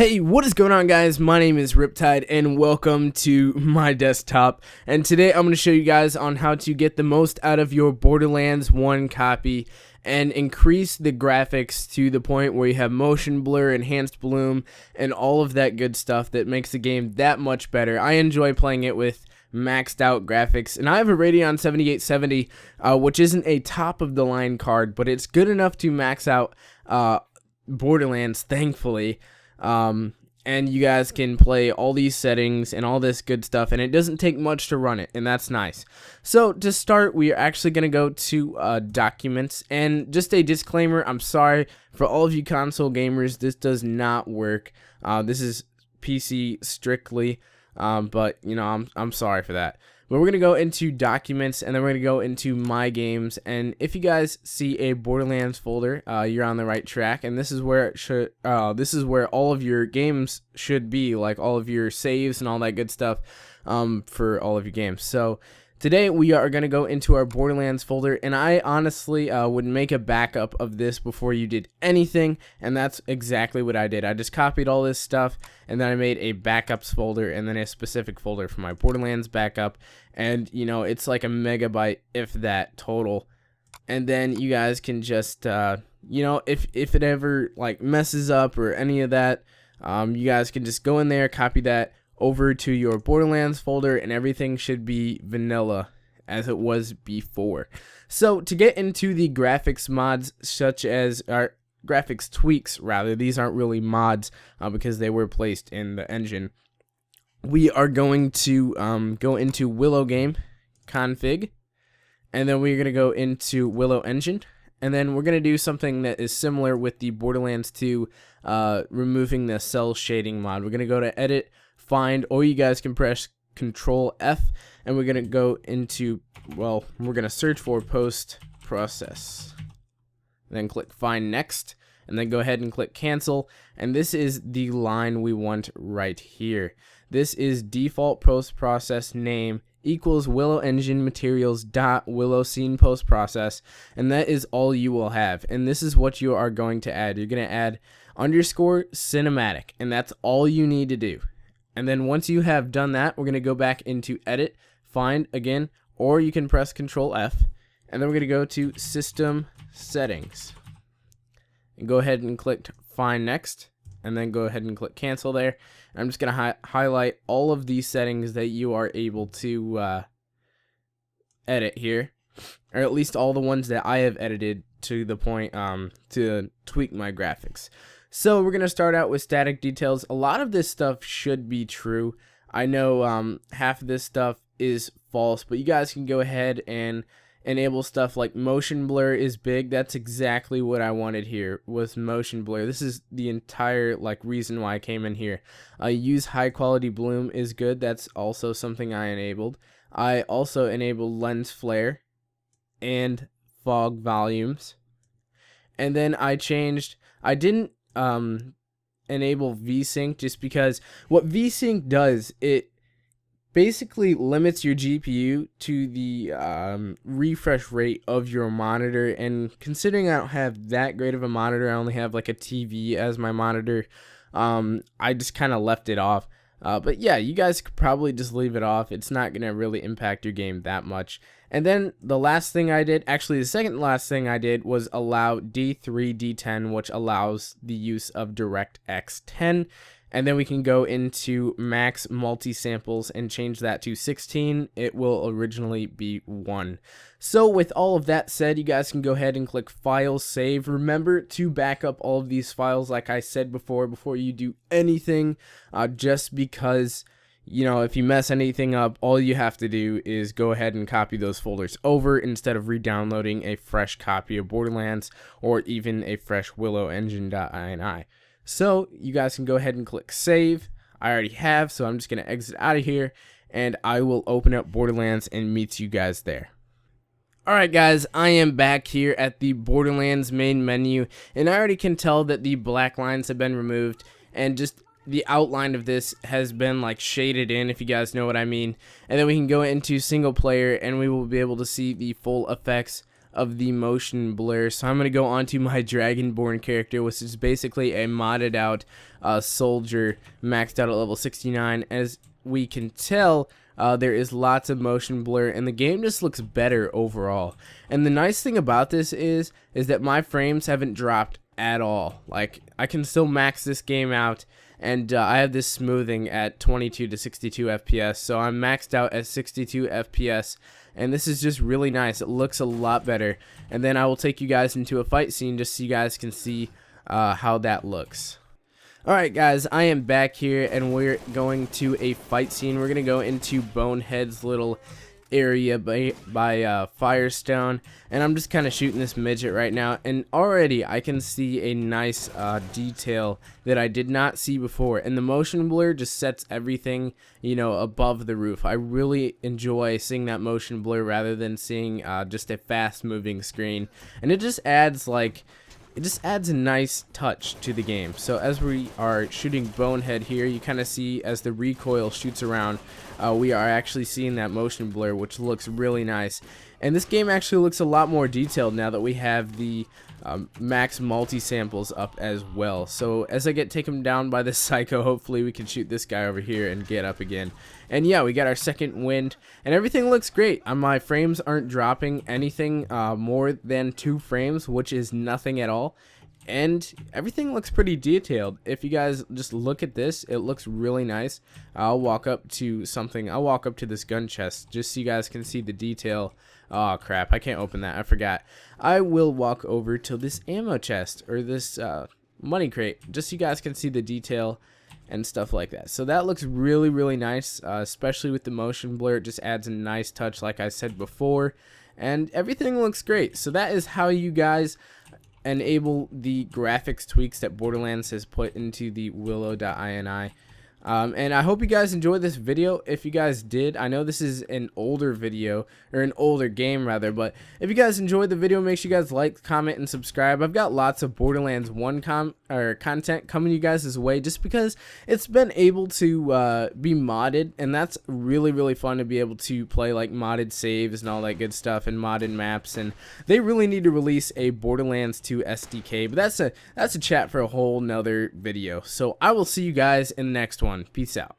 Hey, what is going on, guys? My name is Riptide and welcome to my desktop, and today I'm going to show you guys on how to get the most out of your Borderlands 1 copy and increase the graphics to the point where you have motion blur, enhanced bloom, and all of that good stuff that makes the game that much better. I enjoy playing it with maxed out graphics, and I have a Radeon 7870, which isn't a top of the line card, but it's good enough to max out Borderlands, thankfully. And you guys can play all these settings and all this good stuff, and it doesn't take much to run it, and that's nice. So to start, we are actually going to go to documents, and just a disclaimer, I'm sorry for all of you console gamers, this does not work. This is PC strictly, but you know, I'm sorry for that. But we're going to go into documents, and then we're going to go into my games, and if you guys see a Borderlands folder, you're on the right track, and this is where it should this is where all of your games should be, like all of your saves and all that good stuff for all of your games. So today we are going to go into our Borderlands folder, and I honestly would make a backup of this before you did anything, and that's exactly what I did. I just copied all this stuff, and then I made a backups folder, and then a specific folder for my Borderlands backup, and you know, it's like a megabyte, if that, total. And then you guys can just, you know, if it ever like messes up or any of that, you guys can just go in there, copy that over to your Borderlands folder, and everything should be vanilla as it was before. So to get into the graphics mods, such as our graphics tweaks rather, these aren't really mods because they were placed in the engine, we are going to go into Willow Game config, and then we're going to go into Willow Engine, and then we're going to do something that is similar with the Borderlands 2 removing the cell shading mod. We're going to go to edit, find, or you guys can press Control F, and we're going to go into, well, we're going to search for post process, then click find next, and then go ahead and click cancel, and this is the line we want right here. This is default post process name equals Willow Engine Materials dot Willow Scene post process, and that is all you will have. And this is what you are going to add. You're going to add underscore cinematic, and that's all you need to do. And then once you have done that, we're going to go back into edit, find again, or you can press Control F, and then we're going to go to system settings and go ahead and click find next, and then go ahead and click cancel there. I'm just going to highlight all of these settings that you are able to edit here, or at least all the ones that I have edited to the point to tweak my graphics. So we're going to start out with static details. A lot of this stuff should be true. I know half of this stuff is false, but you guys can go ahead and enable stuff like motion blur is big. That's exactly what I wanted here, was motion blur. This is the entire like reason why I came in here. Use high quality bloom is good. That's also something I enabled. I also enabled lens flare and fog volumes, and then I didn't enable VSync, just because what VSync does, it basically limits your GPU to the refresh rate of your monitor, and considering I don't have that great of a monitor, I only have like a TV as my monitor, I just kind of left it off. But yeah, you guys could probably just leave it off. It's not going to really impact your game that much. And then the last thing I did, actually the second last thing I did, was allow D3, D10, which allows the use of DirectX 10. And then we can go into max multi-samples and change that to 16. It will originally be 1. So with all of that said, you guys can go ahead and click File, Save. Remember to back up all of these files, like I said before you do anything, just because, you know, if you mess anything up, all you have to do is go ahead and copy those folders over instead of re-downloading a fresh copy of Borderlands or even a fresh Willow Engine.ini. So you guys can go ahead and click save. I already have, so I'm just going to exit out of here, and I will open up Borderlands and meet you guys there. Alright guys, I am back here at the Borderlands main menu, and I already can tell that the black lines have been removed, and just the outline of this has been like shaded in, if you guys know what I mean. And then we can go into single player, and we will be able to see the full effects of the motion blur. So I'm going to go on to my Dragonborn character, which is basically a modded out soldier maxed out at level 69. As we can tell, there is lots of motion blur, and the game just looks better overall. And the nice thing about this is that my frames haven't dropped at all. Like, I can still max this game out, and I have this smoothing at 22 to 62 FPS, so I'm maxed out at 62 FPS, and this is just really nice. It looks a lot better. And then I will take you guys into a fight scene just so you guys can see how that looks. Alright guys, I am back here and we're going to a fight scene. We're going to go into Bonehead's little area by Firestone, and I'm just kind of shooting this midget right now, and already I can see a nice detail that I did not see before, and the motion blur just sets everything, you know, above the roof. I really enjoy seeing that motion blur rather than seeing just a fast moving screen, and it just adds a nice touch to the game. So as we are shooting Bonehead here, you kind of see as the recoil shoots around, we are actually seeing that motion blur, which looks really nice. And this game actually looks a lot more detailed now that we have the max multi-samples up as well. So as I get taken down by this psycho, hopefully we can shoot this guy over here and get up again. And yeah, we got our second wind, and everything looks great. My frames aren't dropping anything more than 2 frames, which is nothing at all. And everything looks pretty detailed. If you guys just look at this, it looks really nice. I'll walk up to this gun chest just so you guys can see the detail. Oh crap, I can't open that, I forgot. I will walk over to this ammo chest, or this money crate, just so you guys can see the detail and stuff like that. So that looks really, really nice, especially with the motion blur. It just adds a nice touch, like I said before, and everything looks great. So that is how you guys enable the graphics tweaks that Borderlands has put into the Willow.ini. And I hope you guys enjoyed this video. If you guys did, I know this is an older video, or an older game rather, but if you guys enjoyed the video, make sure you guys like, comment, and subscribe. I've got lots of Borderlands 1 content coming you guys' way, just because it's been able to be modded, and that's really, really fun to be able to play like modded saves and all that good stuff, and modded maps. And they really need to release a Borderlands 2 SDK, but that's a chat for a whole nother video. So I will see you guys in the next one. Peace out.